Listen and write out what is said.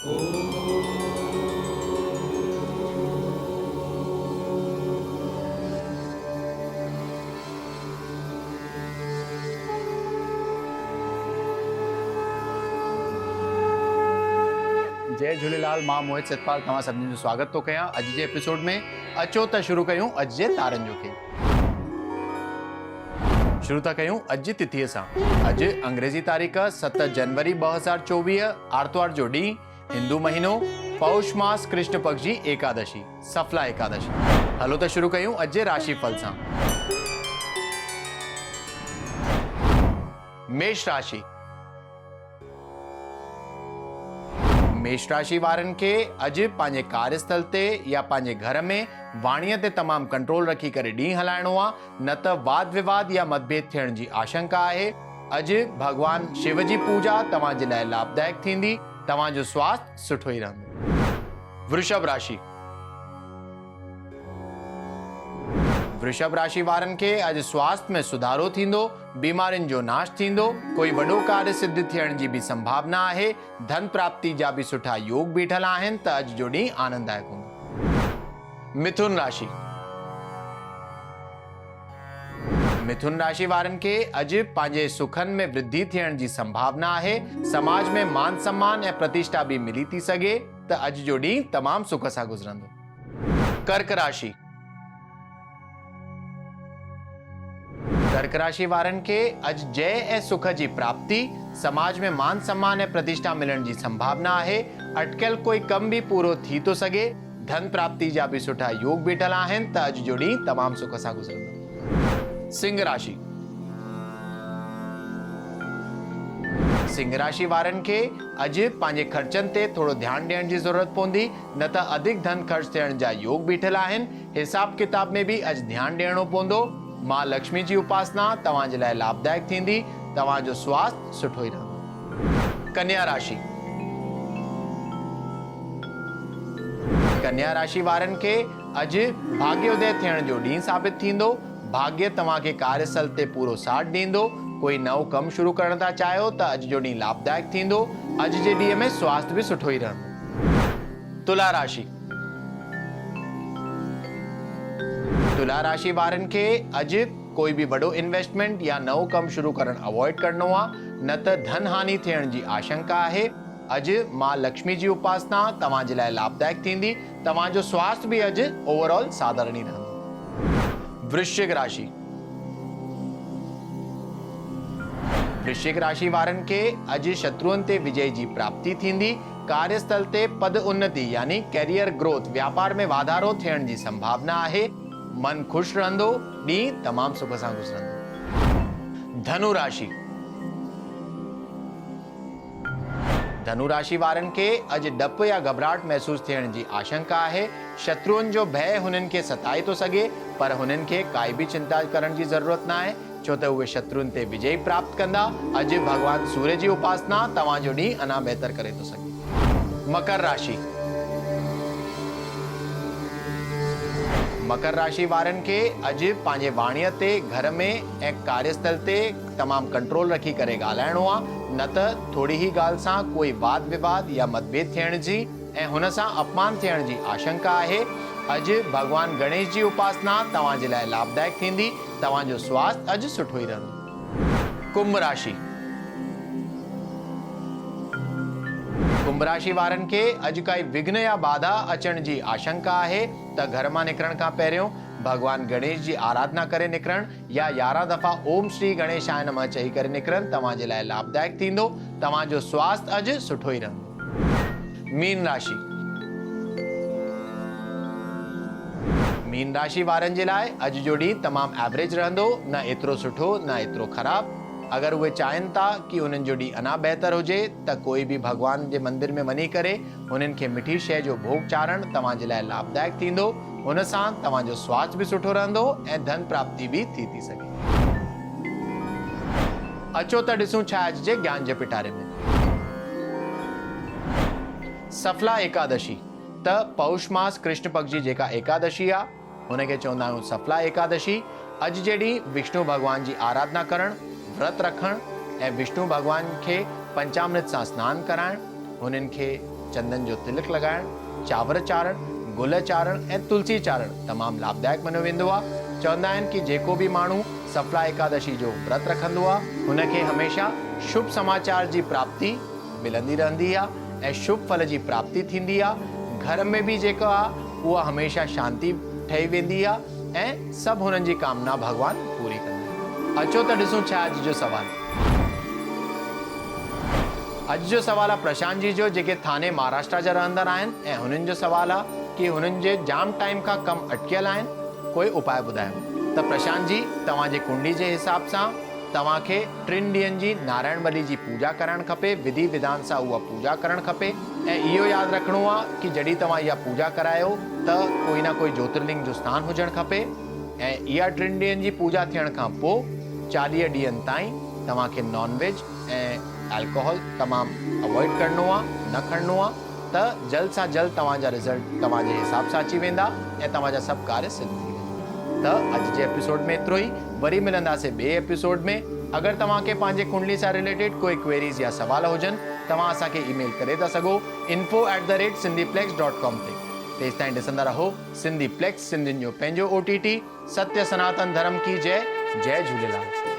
जय झूलेलाल। मां मोहित सतपाल तव्हां सभिनी जो स्वागत थो कयां अॼु जे एपिसोड में। अचो त शुरू कयूं अॼु जे तारनि जो खेल। शुरू था कयूं अॼु जी तिथीअ सां। अॼु अंग्रेज़ी तारीख़ 7 जनवरी 2024 आर्तवार जो ॾींहुं, हिंदू महीनो पौष मास कृष्ण पक्ष जी एकादशी सफला एकादशी। हलो त शुरू कयूं अॼु जे राशिफल सां। मेष राशि। मेष राशि वारनि खे अॼु पंहिंजे कार्यस्थल ते या पंहिंजे घर में वाणीअ ते तमामु कंट्रोल रखी करे ॾींहुं हलाइणो आहे, न त वाद विवाद या मतभेद थियण जी आशंका आहे। अॼु भगवान शिव जी पूजा तव्हांजे लाइ लाभदायक थींदी। तव्हांजो स्वास्थ्य सुठो ई रहंदो। वृषभ राशि। वृषभ राशि वारनि खे अॼु स्वास्थ्य में सुधारो थींदो, बीमारियुनि जो नाश थींदो, कोई वॾो कार्य सिद्ध थियण जी भी संभावना आहे। धन प्राप्ति जा भी सुठा योग बीठल आहिनि, त अॼु जो ॾींहुं आनंददायक हूंदो। मिथुन राशि। मिथुन राशि वारनि खे अॼु पंहिंजे सुखनि में वृद्धि थियण जी संभावना आहे। समाज में मान सम्मान ऐं प्रतिष्ठा भी मिली थी सघे, त अॼु जो ॾींहुं तमामु सुख सां गुज़रंदो। कर्क राशि। कर्क राशि वारनि खे अॼु जय ऐं सुख जी प्राप्ति, समाज में मान सम्मान ऐं प्रतिष्ठा मिलण जी संभावना आहे। अटकियल कोई कम भी पूरो थी थो सघे। धन प्राप्ति जा भी सुठा योग बीठल आहिनि, त अॼु जो ॾींहुं तमामु सुख सां गुज़रंदो। सिंह राशि। सिंह राशि वारनि खे अॼु पंहिंजे ख़र्चनि ते थोरो ध्यानु ॾियण जी ज़रूरत पवंदी, न त अधिक धन ख़र्च थियण जा योग बीठल आहिनि। हिसाब किताब में भी अॼु ध्यानु ॾियणो पवंदो। मां लक्ष्मी जी उपासना तव्हांजे लाइ लाभदायक थींदी। तव्हांजो स्वास्थ्य सुठो ई रहंदो। कन्या राशि। कन्या राशि वारनि खे अॼु भाग्योदय थियण जो ॾींहुं साबित थींदो। भाग्य तव्हांखे कार्यस्थल ते पूरो साथ ॾींदो। कोई नओं कमु शुरू करण था चाहियो, त अॼु जो ॾींहुं लाभदायक थींदो। अॼु जे ॾींहं में स्वास्थ्य भी सुठो ई रहंदो। तुला राशि। तुला राशि वारनि खे अॼु कोई भी वॾो इन्वेस्टमेंट या नओं कमु शुरू करणु अवॉइड करणो आहे, न त धन हानि थियण जी आशंका आहे। अॼु मां लक्ष्मी जी उपासना तव्हांजे लाइ लाभदायक थींदी। तव्हांजो स्वास्थ्य भी अॼु ओवरऑल साधारण ई रहंदो। वृश्चिक राशि। वृश्चिक राशि वारनि खे अॼु शत्रुअनि ते विजय जी प्राप्ति थींदी। कार्यस्थल ते पद उन्नति यानी कैरियर ग्रोथ, व्यापार में वाधारो थियण जी संभावना आहे। मन खुश रहंदो। ॾींहुं तमामु सुख सां गुज़रंदो। धनु राशि। धनु राशि वारनि खे अॼु डप या घबराहट महसूस थियण जी आशंका आहे। शत्रुअनि जो भय हुननि खे सताए थो सघे, पर हुननि खे काई भी चिंता करण जी ज़रूरत न आहे, छो त उहे शत्रुअनि ते विजय प्राप्त कंदा। अॼु भगवान सूर्य जी उपासना तव्हांजो ॾींहुं अञा बहितर करे थो सघे। मकर राशि। मकर राशि वारनि खे अॼु पंहिंजे वाणीअ ते घर में ऐं कार्यस्थल ते तमामु कंट्रोल रखी करे ॻाल्हाइणो आहे, न त थोरी ही ॻाल्हि सां कोई वाद विवाद या मतभेद थियण जी ऐं हुन सां अपमान थियण जी आशंका आहे। अॼु भगवान गणेश जी उपासना तव्हांजे लाइ लाभदायक थींदी। तव्हांजो स्वास्थ्य अॼु सुठो ई रहंदो। कुंभ राशि। कुंभ राशि वारनि खे अॼु काई विघ्न या बाधा अचण जी आशंका आहे, त घर मां निकिरण खां पहिरियों भगवान गणेश जी आराधना करे निकिरण या 11 दफ़ा ओम श्री गणेशाय नमः चई करे निकिरण तव्हांजे लाइ लाभदायक थींदो। तव्हांजो स्वास्थ्य अॼु सुठो ई रहंदो। मीन राशि। मीन राशि वारनि जे लाइ अॼु जो ॾींहुं तमामु एवरेज रहंदो, न एतिरो सुठो न एतिरो ख़राब। अगर उहे चाहिनि था कि उन्हनि जो ॾींहुं अञा बहितर हुजे, त कोई भी भगवान जे मंदिर में वञी करे उन्हनि खे मिठी शइ जो भोग चाढ़ण तव्हांजे लाइ लाभदायक थींदो। हुन सां तव्हांजो स्वास्थ्य भी सुठो रहंदो ऐं धन प्राप्ति भी थी सघे। अचो त ॾिसूं छा अॼु जे ज्ञान जे पिटारे में। सफला एकादशी त पौष मास कृष्ण पक्ष जी जेका एकादशी आहे हुनखे चवंदा आहियूं सफला एकादशी। अॼु जे ॾींहुं विष्णु भगवान जी आराधना करण, व्रत रखण ऐं विष्णु भगवान खे पंचामृत सां स्नान कराइण, हुननि खे चंदन जो तिलक लगाइणु, चांवर चाढ़णु, गुल चाढ़णु ऐं तुलसी चाढ़णु तमामु लाभदायक मञियो वेंदो आहे। चवंदा आहिनि कि जेको बि माण्हू सफला एकादशी जो व्रत रखंदो आहे हुनखे हमेशा शुभ समाचार जी प्राप्ति मिलंदी रहंदी आहे ऐं शुभ फल जी प्राप्ति थींदी आहे। घर में बि जेको आहे उहा हमेशा शांती ठही वेंदी आहे ऐं सभु हुननि जी कामना भॻवान पूरी कंदा। अचो त ॾिसूं छा अॼु जो सुवाल। अॼु जो सुवाल आहे प्रशांत जी जो, जेके थाने महाराष्ट्र जा रहंदड़ आहिनि ऐं हुननि जो सुवाल आहे कि हुननि जे जाम टाइम खां कम अटकियल आहिनि, कोई उपाय ॿुधायो। त प्रशांत जी, तव्हांजे कुंडली जे हिसाब सां तव्हांखे 3 ॾींहंनि जी नारायण बली जी पूजा करणु खपे, विधि विधान सां उहा पूजा करणु खपे ऐं इहो यादि रखिणो आहे कि जॾहिं तव्हां इहा पूजा करायो त कोई न कोई ज्योतिर्लिंग जो स्थान हुजणु खपे ऐं इहा 3 ॾींहंनि जी पूजा थियण खां पोइ 40 ॾींहंनि ताईं तव्हांखे नॉनवेज ऐं अल्कोहल तमामु अवॉइड करिणो आहे, न खणणो आहे, त जल्द सां जल्द तव्हांजा रिज़ल्ट तव्हांजे हिसाब सां अची वेंदा ऐं तव्हांजा सभु कार्य सिद्ध थी वेंदा। त अॼु जे एपिसोड में एतिरो ई, वरी मिलंदासीं ॿिए एपिसोड में। अगरि तव्हांखे पंहिंजे कुंडली सां रिलेटेड कोई क्वेरीज़ या सवाल हुजनि, तव्हां असांखे ईमेल करे था सघो info@sindhiplex.com ते। तेसिताईं ॾिसंदा रहो सिंधी प्लेक्स, सिंधियुनि जो पंहिंजो OTT। सत्य सनातन धर्म की जय। जय झूलेलाल।